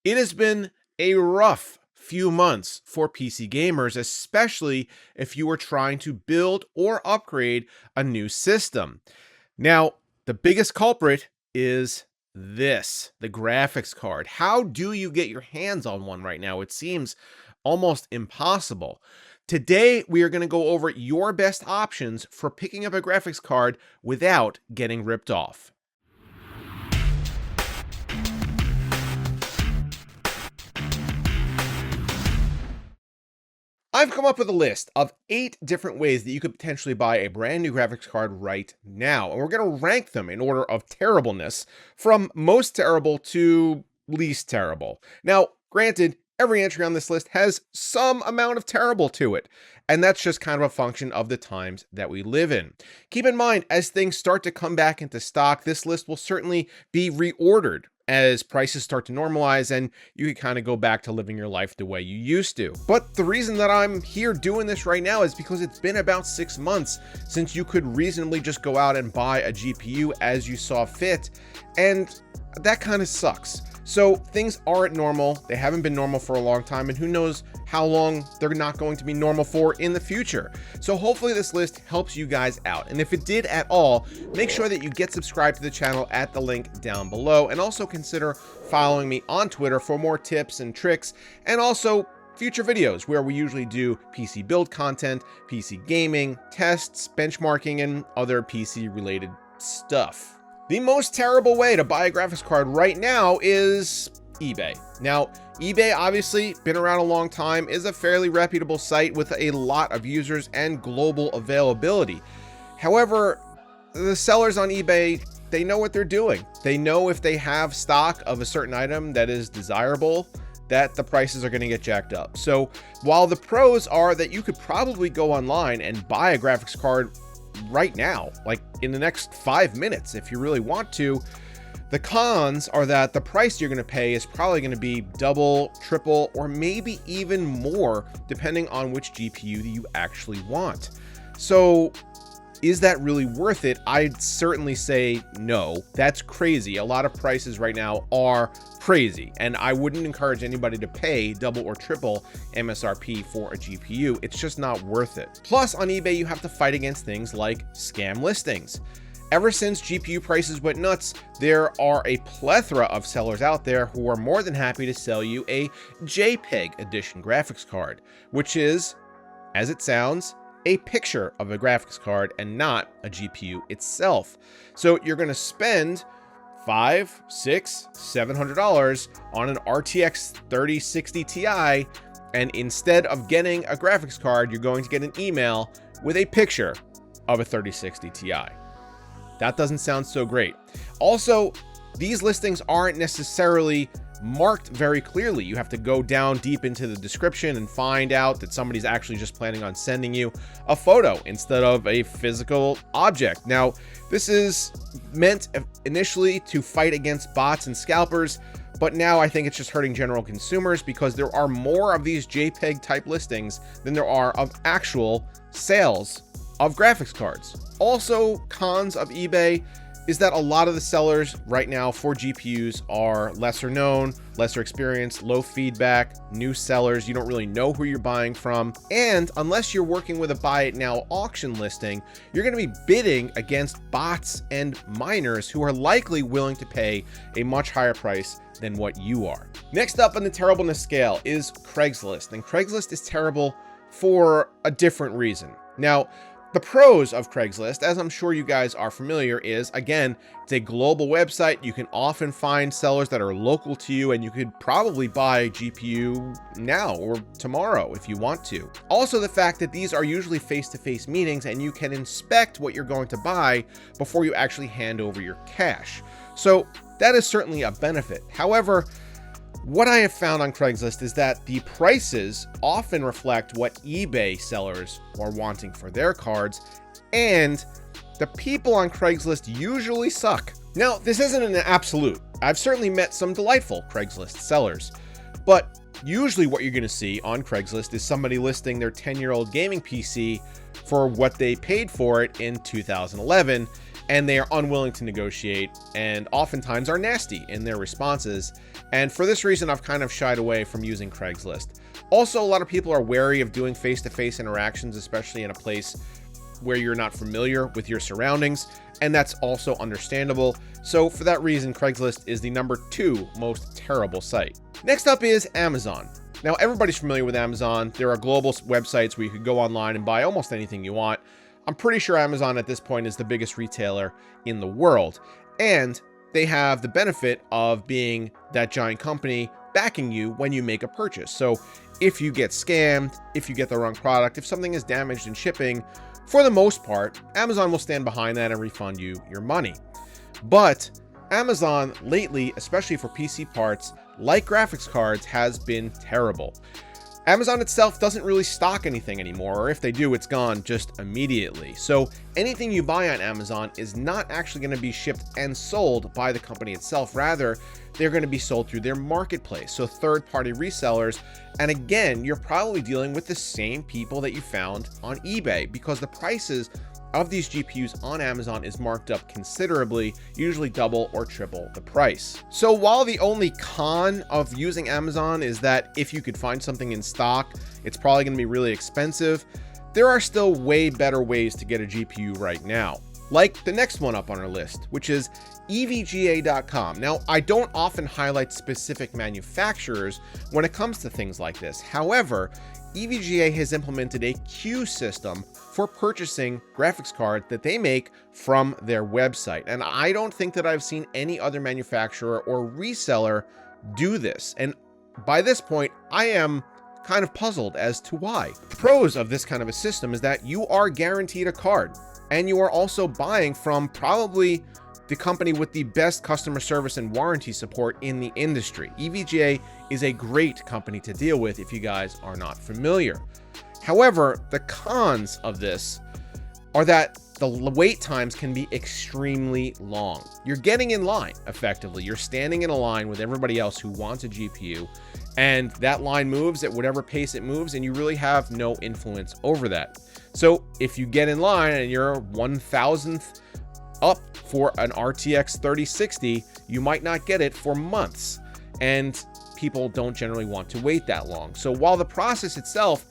It has been a rough few months for PC gamers, especially if you are trying to build or upgrade a new system. Now, the biggest culprit is the graphics card. How do you get your hands on one right now? It seems almost impossible. Today, we are going to go over your best options for picking up a graphics card without getting ripped off. I've come up with a list of 8 different ways that you could potentially buy a brand new graphics card right now, and we're going to rank them in order of terribleness from most terrible to least terrible. Now, granted, every entry on this list has some amount of terrible to it, and that's just kind of a function of the times that we live in. Keep in mind, as things start to come back into stock, this list will certainly be reordered as prices start to normalize and you can kind of go back to living your life the way you used to. But the reason that I'm here doing this right now is because it's been about 6 months since you could reasonably just go out and buy a GPU as you saw fit, and that kind of sucks. So things aren't normal. They haven't been normal for a long time, and who knows how long they're not going to be normal for in the future. So hopefully this list helps you guys out. And if it did at all, make sure that you get subscribed to the channel at the link down below, and also consider following me on Twitter for more tips and tricks, and also future videos where we usually do PC build content, PC gaming, tests, benchmarking, and other PC related stuff. The most terrible way to buy a graphics card right now is eBay. Now, eBay, obviously been around a long time, is a fairly reputable site with a lot of users and global availability. However, the sellers on eBay, they know what they're doing. They know if they have stock of a certain item that is desirable, that the prices are going to get jacked up. So while the pros are that you could probably go online and buy a graphics card right now, like in the next 5 minutes if you really want to, the cons are that the price you're going to pay is probably going to be double, triple, or maybe even more depending on which GPU that you actually want. So is that really worth it? I'd certainly say no. That's crazy. A lot of prices right now are crazy, and I wouldn't encourage anybody to pay double or triple MSRP for a GPU. It's just not worth it. Plus, on eBay, you have to fight against things like scam listings. Ever since GPU prices went nuts, there are a plethora of sellers out there who are more than happy to sell you a JPEG edition graphics card, which is, as it sounds, a picture of a graphics card and not a GPU itself. So you're going to spend $500, $600, $700 on an RTX 3060 Ti, and instead of getting a graphics card, you're going to get an email with a picture of a 3060 Ti. That doesn't sound so great. Also, these listings aren't necessarily marked very clearly. You have to go down deep into the description and find out that somebody's actually just planning on sending you a photo instead of a physical object. Now, this is meant initially to fight against bots and scalpers, but now I think it's just hurting general consumers because there are more of these JPEG type listings than there are of actual sales of graphics cards. Also, cons of eBay is that a lot of the sellers right now for GPUs are lesser known, lesser experienced, low feedback, new sellers. You don't really know who you're buying from. And unless you're working with a buy it now auction listing, you're going to be bidding against bots and miners who are likely willing to pay a much higher price than what you are. Next up on the terribleness scale is Craigslist. And Craigslist is terrible for a different reason. Now, the pros of Craigslist, as I'm sure you guys are familiar, is, again, it's a global website. You can often find sellers that are local to you, and you could probably buy a GPU now or tomorrow if you want to. Also, the fact that these are usually face-to-face meetings and you can inspect what you're going to buy before you actually hand over your cash. So that is certainly a benefit. However, what I have found on Craigslist is that the prices often reflect what eBay sellers are wanting for their cards, and the people on Craigslist usually suck. Now, this isn't an absolute. I've certainly met some delightful Craigslist sellers, but usually what you're going to see on Craigslist is somebody listing their 10-year-old gaming PC for what they paid for it in 2011, and they are unwilling to negotiate and oftentimes are nasty in their responses. And for this reason, I've kind of shied away from using Craigslist. Also, a lot of people are wary of doing face-to-face interactions, especially in a place where you're not familiar with your surroundings, and that's also understandable. So for that reason, Craigslist is the number 2 most terrible site. Next up is Amazon. Now, everybody's familiar with Amazon. There are global websites where you could go online and buy almost anything you want. I'm pretty sure Amazon at this point is the biggest retailer in the world, and they have the benefit of being that giant company backing you when you make a purchase. So if you get scammed, if you get the wrong product, if something is damaged in shipping, for the most part, Amazon will stand behind that and refund you your money. But Amazon lately, especially for PC parts, like graphics cards, has been terrible. Amazon itself doesn't really stock anything anymore, or if they do, it's gone just immediately. So anything you buy on Amazon is not actually going to be shipped and sold by the company itself. Rather, they're going to be sold through their marketplace, so third-party resellers. And again, you're probably dealing with the same people that you found on eBay, because the prices of these GPUs on Amazon is marked up considerably, usually double or triple the price. So while the only con of using Amazon is that if you could find something in stock, it's probably going to be really expensive, there are still way better ways to get a GPU right now. Like the next one up on our list, which is Evga.com. Now, I don't often highlight specific manufacturers when it comes to things like this. However, Evga has implemented a queue system for purchasing graphics cards that they make from their website. And I don't think that I've seen any other manufacturer or reseller do this. And by this point, I am kind of puzzled as to why. The pros of this kind of a system is that you are guaranteed a card, and you are also buying from probably the company with the best customer service and warranty support in the industry. Evga is a great company to deal with if you guys are not familiar. However, the cons of this are that the wait times can be extremely long. You're getting in line, effectively. You're standing in a line with everybody else who wants a GPU, and that line moves at whatever pace it moves, and you really have no influence over that. So if you get in line and you're 1,000th up for an RTX 3060, you might not get it for months, and people don't generally want to wait that long. So while the process itself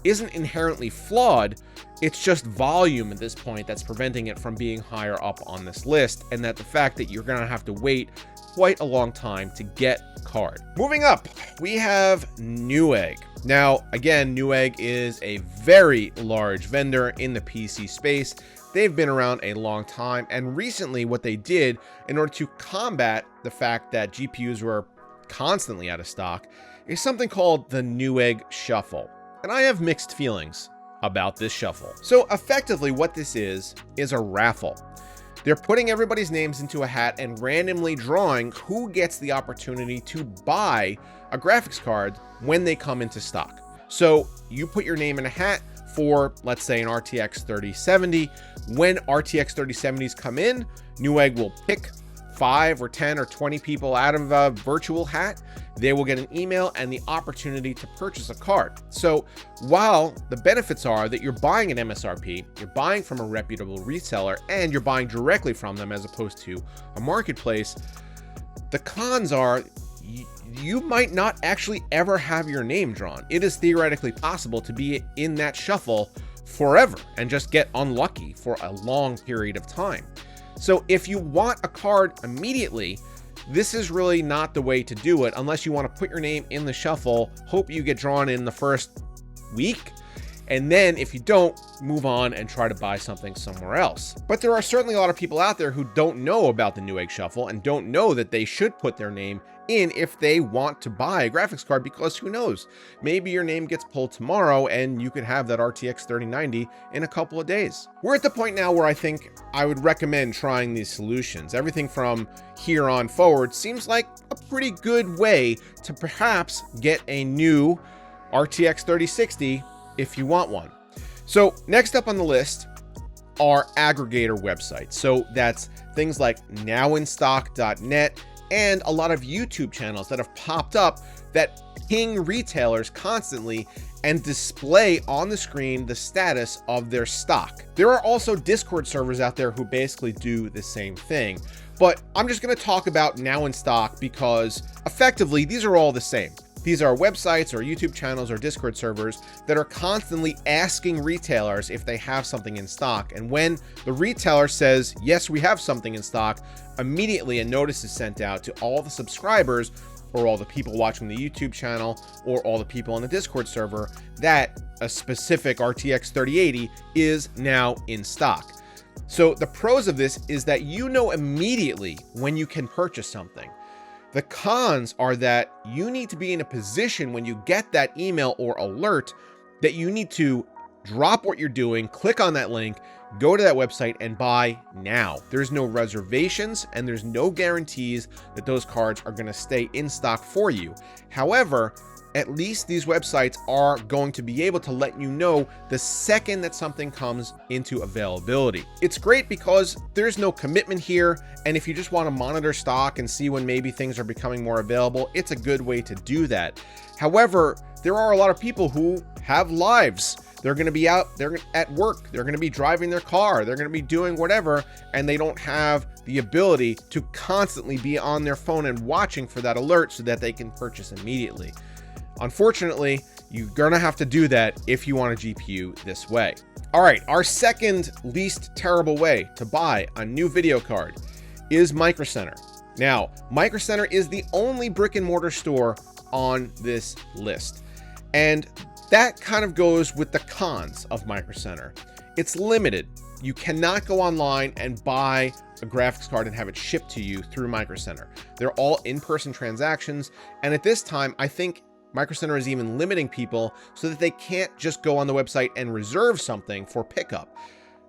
isn't inherently flawed, it's just volume at this point that's preventing it from being higher up on this list, and that the fact that you're going to have to wait quite a long time to get a card. Moving up, we have Newegg. Now, again, Newegg is a very large vendor in the PC space. They've been around a long time, and recently what they did in order to combat the fact that GPUs were constantly out of stock is something called the Newegg Shuffle. And I have mixed feelings about this shuffle. So effectively what this is a raffle. They're putting everybody's names into a hat and randomly drawing who gets the opportunity to buy a graphics card when they come into stock. So you put your name in a hat for, let's say, an RTX 3070. When RTX 3070s come in, Newegg will pick 5 or 10 or 20 people out of a virtual hat. They will get an email and the opportunity to purchase a card. So while the benefits are that you're buying an MSRP, you're buying from a reputable reseller, and you're buying directly from them as opposed to a marketplace, the cons are you might not actually ever have your name drawn. It is theoretically possible to be in that shuffle forever and just get unlucky for a long period of time. So if you want a card immediately, this is really not the way to do it unless you want to put your name in the shuffle, hope you get drawn in the first week, and then if you don't, move on and try to buy something somewhere else. But there are certainly a lot of people out there who don't know about the Newegg Shuffle and don't know that they should put their name in if they want to buy a graphics card, because who knows, maybe your name gets pulled tomorrow and you could have that RTX 3090 in a couple of days. We're at the point now where I think I would recommend trying these solutions. Everything from here on forward seems like a pretty good way to perhaps get a new RTX 3060 if you want one. So next up on the list are aggregator websites. So that's things like nowinstock.net, and a lot of YouTube channels that have popped up that ping retailers constantly and display on the screen the status of their stock. There are also Discord servers out there who basically do the same thing, but I'm just going to talk about Now in Stock because effectively these are all the same. These are websites or YouTube channels or Discord servers that are constantly asking retailers if they have something in stock. And when the retailer says, yes, we have something in stock, immediately a notice is sent out to all the subscribers or all the people watching the YouTube channel or all the people on the Discord server that a specific RTX 3080 is now in stock. So the pros of this is that you know immediately when you can purchase something. The cons are that you need to be in a position when you get that email or alert that you need to drop what you're doing, click on that link, go to that website and buy now. There's no reservations and there's no guarantees that those cards are going to stay in stock for you. However, at least these websites are going to be able to let you know the second that something comes into availability. It's great because there's no commitment here, and if you just want to monitor stock and see when maybe things are becoming more available, it's a good way to do that. However, there are a lot of people who have lives. They're going to be out, they're at work, they're going to be driving their car, they're going to be doing whatever, and they don't have the ability to constantly be on their phone and watching for that alert so that they can purchase immediately. Unfortunately, you're going to have to do that if you want a GPU this way. All right, our second least terrible way to buy a new video card is Micro Center. Now, Micro Center is the only brick and mortar store on this list. And that kind of goes with the cons of Micro Center. It's limited. You cannot go online and buy a graphics card and have it shipped to you through Micro Center. They're all in-person transactions. And at this time, I think Micro Center is even limiting people so that they can't just go on the website and reserve something for pickup.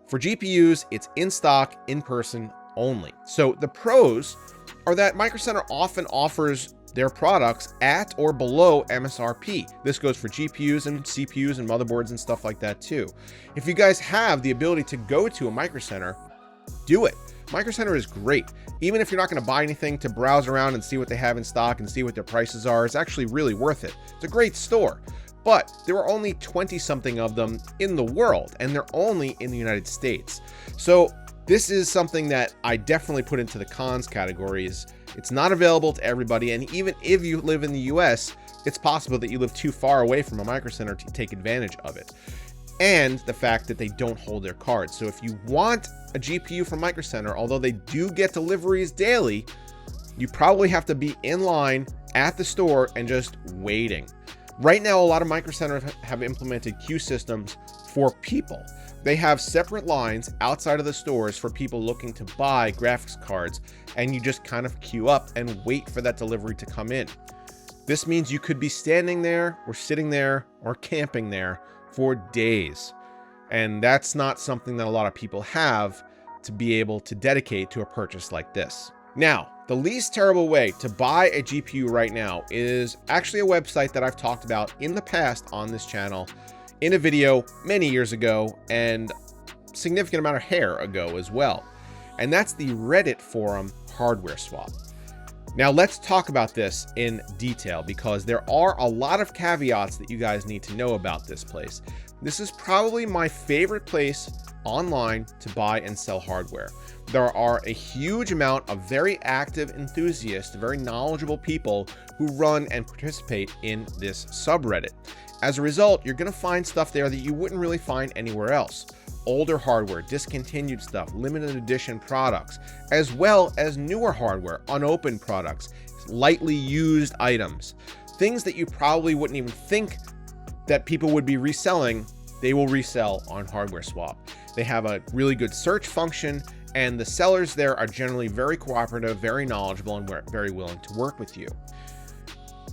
For GPUs, it's in stock, in person only. So the pros are that Micro Center often offers their products at or below MSRP. This goes for GPUs and CPUs and motherboards and stuff like that too. If you guys have the ability to go to a Micro Center, do it. Micro Center is great. Even if you're not going to buy anything, to browse around and see what they have in stock and see what their prices are, it's actually really worth it. It's a great store, but there are only 20 something of them in the world, and they're only in the United States. So this is something that I definitely put into the cons categories. It's not available to everybody, and even if you live in the US, it's possible that you live too far away from a Micro Center to take advantage of it. And the fact that they don't hold their cards. So if you want a GPU from Micro Center, although they do get deliveries daily, you probably have to be in line at the store and just waiting. Right now, a lot of Micro Centers have implemented queue systems for people. They have separate lines outside of the stores for people looking to buy graphics cards, and you just kind of queue up and wait for that delivery to come in. This means you could be standing there or sitting there or camping there for days. And that's not something that a lot of people have to be able to dedicate to a purchase like this. Now, the least terrible way to buy a GPU right now is actually a website that I've talked about in the past on this channel in a video many years ago and significant amount of hair ago as well. And that's the Reddit forum Hardware Swap. Now let's talk about this in detail because there are a lot of caveats that you guys need to know about this place. This is probably my favorite place online to buy and sell hardware. There are a huge amount of very active enthusiasts, very knowledgeable people who run and participate in this subreddit. As a result, you're going to find stuff there that you wouldn't really find anywhere else. Older hardware, discontinued stuff, limited edition products, as well as newer hardware, unopened products, lightly used items, things that you probably wouldn't even think that people would be reselling, they will resell on Hardware Swap. They have a really good search function, and the sellers there are generally very cooperative, very knowledgeable, and very willing to work with you.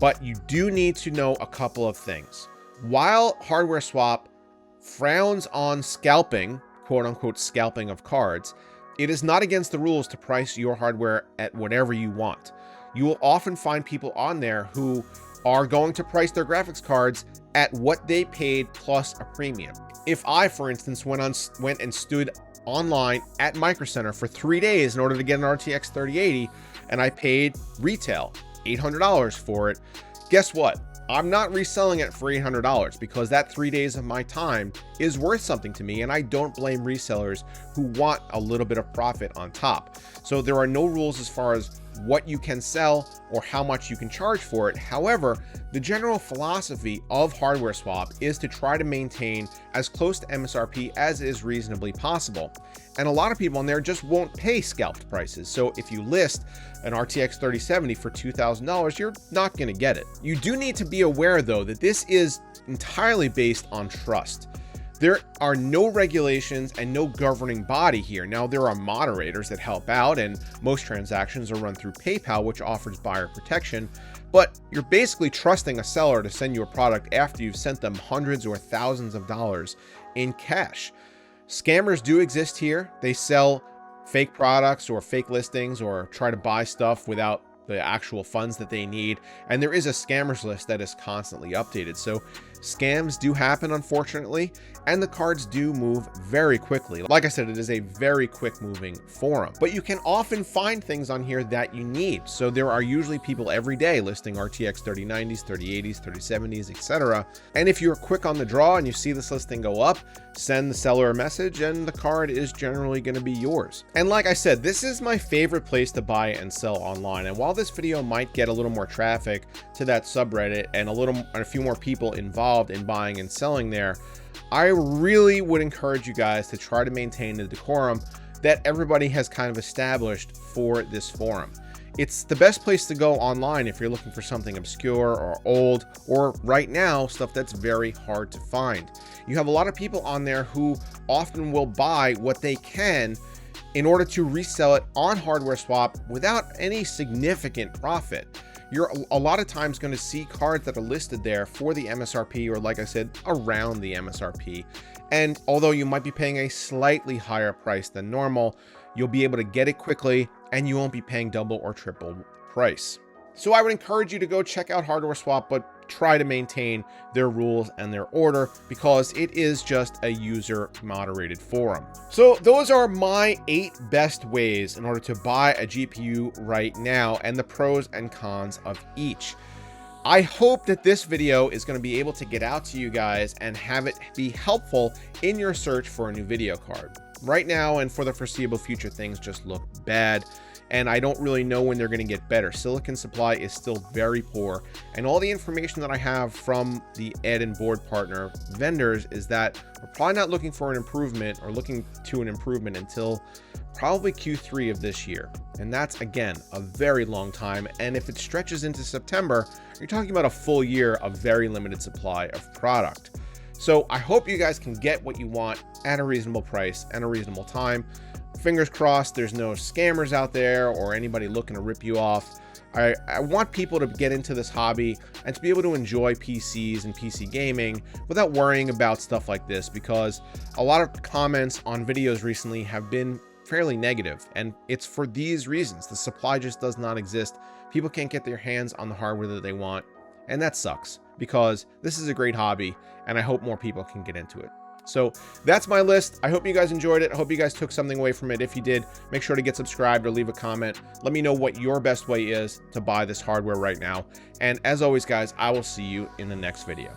But you do need to know a couple of things. While Hardware Swap frowns on scalping, quote unquote scalping of cards, it is not against the rules to price your hardware at whatever you want. You will often find people on there who are going to price their graphics cards at what they paid plus a premium. If I, for instance, went and stood online at Micro Center for 3 days in order to get an RTX 3080, and I paid retail $800 for it, guess what? I'm not reselling it for $800 because that 3 days of my time is worth something to me, and I don't blame resellers who want a little bit of profit on top. So there are no rules as far as what you can sell or how much you can charge for it. However, the general philosophy of Hardware Swap is to try to maintain as close to MSRP as is reasonably possible. And a lot of people on there just won't pay scalped prices. So if you list an RTX 3070 for $2,000, you're not going to get it. You do need to be aware, though, that this is entirely based on trust. There are no regulations and no governing body here. Now, there are moderators that help out, and most transactions are run through PayPal, which offers buyer protection, but you're basically trusting a seller to send you a product after you've sent them hundreds or thousands of dollars in cash. Scammers do exist here. They sell fake products or fake listings or try to buy stuff without the actual funds that they need. And there is a scammers list that is constantly updated. So scams do happen, unfortunately, and the cards do move very quickly. Like I said, it is a very quick moving forum, but you can often find things on here that you need. So there are usually people every day listing RTX 3090s, 3080s, 3070s, etc. And if you're quick on the draw and you see this listing go up, send the seller a message and the card is generally going to be yours. And like I said, this is my favorite place to buy and sell online. And while this video might get a little more traffic to that subreddit and a few more people involved in buying and selling there, I really would encourage you guys to try to maintain the decorum that everybody has kind of established for this forum. It's the best place to go online if you're looking for something obscure or old, or right now, stuff that's very hard to find. You have a lot of people on there who often will buy what they can in order to resell it on Hardware Swap without any significant profit. You're a lot of times going to see cards that are listed there for the MSRP, or like I said, around the MSRP. And although you might be paying a slightly higher price than normal, you'll be able to get it quickly and you won't be paying double or triple price. So I would encourage you to go check out Hardware Swap, but try to maintain their rules and their order because it is just a user moderated forum. So those are my 8 best ways in order to buy a GPU right now and the pros and cons of each. I hope that this video is going to be able to get out to you guys and have it be helpful in your search for a new video card. Right now and for the foreseeable future, things just look bad, and I don't really know when they're going to get better. Silicon supply is still very poor, and all the information that I have from the Ed and board partner vendors is that we're probably not looking for an improvement or looking to an improvement until probably Q3 of this year. And that's, again, a very long time. And if it stretches into September, you're talking about a full year of very limited supply of product. So I hope you guys can get what you want at a reasonable price and a reasonable time. Fingers crossed there's no scammers out there or anybody looking to rip you off. I want people to get into this hobby and to be able to enjoy PCs and PC gaming without worrying about stuff like this, because a lot of comments on videos recently have been fairly negative, and it's for these reasons. The supply just does not exist. People can't get their hands on the hardware that they want, and that sucks because this is a great hobby and I hope more people can get into it. So that's my list. I hope you guys enjoyed it. I hope you guys took something away from it. If you did, make sure to get subscribed or leave a comment. Let me know what your best way is to buy this hardware right now. And as always, guys, I will see you in the next video.